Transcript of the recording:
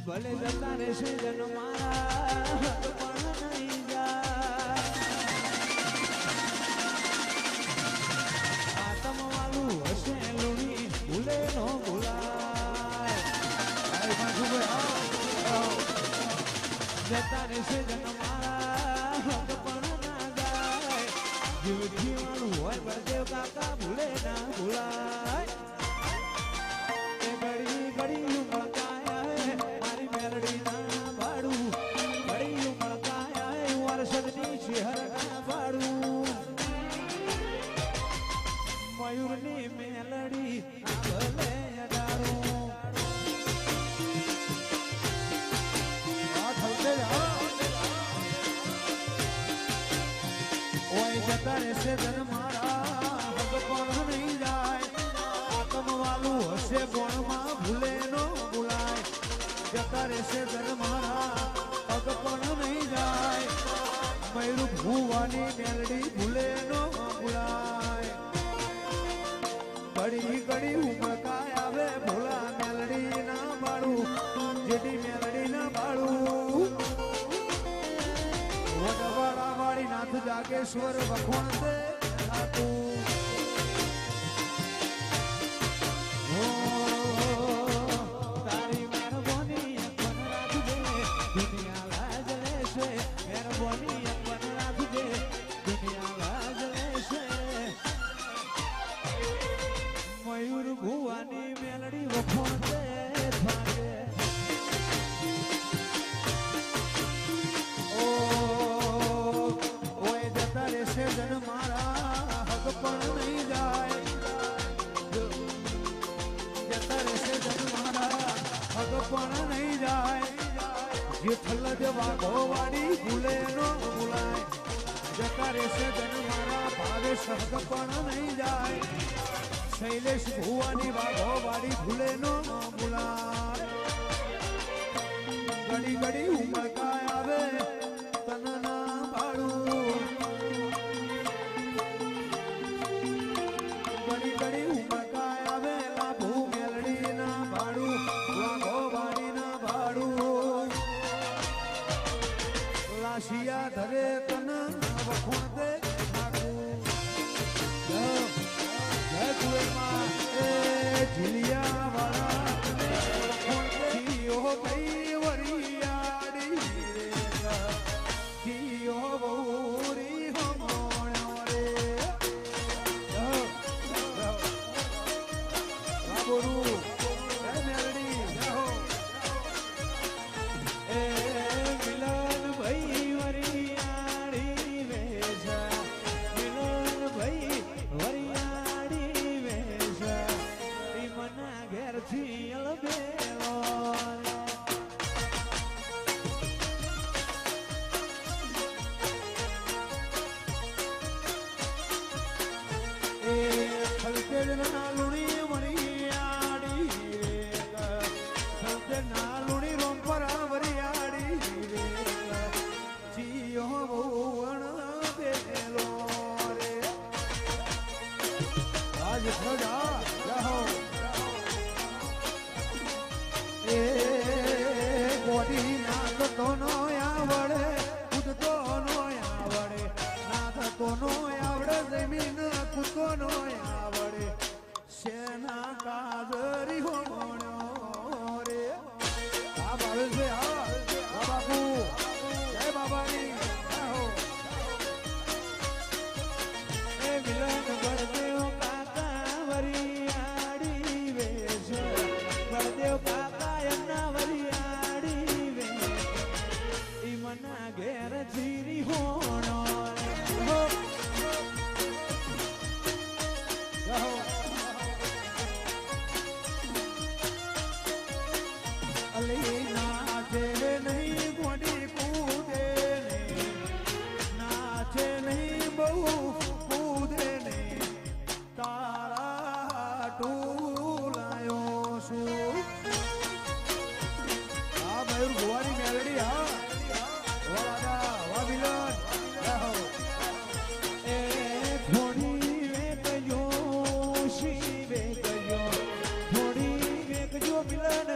ભલે જતા રહેશે જન મારા પણ નહીં જાય આતમ વાલું હશે લુણી ભૂલે નો ભૂલાય જતા રહેશે જન મારા પણ ના જાય જીવથી વાળું હોય બળદેવ કાકા ભૂલે ના ભૂલાય ઘડી ઘડી મળકાયા મારી મેલડી ના ભાડું ઘડી મળકાયા વર્ષની શહેર ના ભાડું મયુરની મેલડી ભલે અડાડું ઓય જતા રહેશે જન મારા ભગવાન નહીં જાય આતમ વાલું હશે કોણમાં ભૂલે નો ભૂલાય જતા રહેશે જન મારા પગ પણ નહીં જાય મયુર ભૂવાની મેલડી ભૂલે નો ભૂલાય ઘડી ઘડી ઉમળકાય આવે ભૂલા મેલડી ના બાળું જેટી મેલડી ના બાળું વડવાડા વાળી નાથ જાગેશ્વર વખોણ દે તારી મહેરબાની અપન રાખજે દુનિયા લાજ લેશે મહેરબાની અપન રાખજે દુનિયા લાજ લેશે મયુર ભુવાની મેલડી વખોણ દે ભાગે જન મારા હક પણ નહીં જાય જતા રહેશે જન મારા હક પણ નહીં જાય જે થલજ વાઘો વાડી ભૂલે નો ભૂલાય જતા રહેશે જન મારા ભાવેશ હક પણ નહીં જાય શૈલેષ ભુવાની વાઘો વાડી ભૂલે નો ભૂલાય ઘડી ઘડી ઉમળકાય આવે તન ના ભાડું ઘડી ઘડી ઉમળકાય આવે લાભુ મેલડી ના ભાડું વાઘો વાડી ના ભાડું લાશિયા ધરે તન વખોણ દે નાખું જય કુએમાં એ ઝીલિયા વાળા વખોણ દે જીઓ કઈ વરિયાડી જીઓ બહુરી હમણો રે ગુરુ જય મેલડી જય હો એ મિલન ભાઈ વરિયાળી વેજા મિલન ભાઈ વરિયાળી વેજા ઈ મના ઘેરથી અલબેલો એ ખલકે ના લુણી નાલુણી રોમપર વરિયાળી જીઓ ભુવન બેલો રે આજ ખડા જાહો એ ગોડી નાથ તો નો આવડે કૂદતો નો આવડે નાથ તો નો આવડે જમીન કૂદતો નો આવડે શેના કાદરી હોણો બાપુ જય બાબાની એ મિલન બળદેવ કાકા વરિયાળી વેશ બળદેવ કાકા એમના વરિયાળી વેશ ઈ મના ઘેર જીરી હોણો અલી નાચે નહીં ગોડી કૂદે નહીં નાચે નહીં બહુ કૂદે નહીં તારા ટૂલાયો છું આ મયુર ભુવાની મેલડી હા વાડા વા વિલન એ થોડી વેકજો શી વેકજો થોડી વેકજો મિલન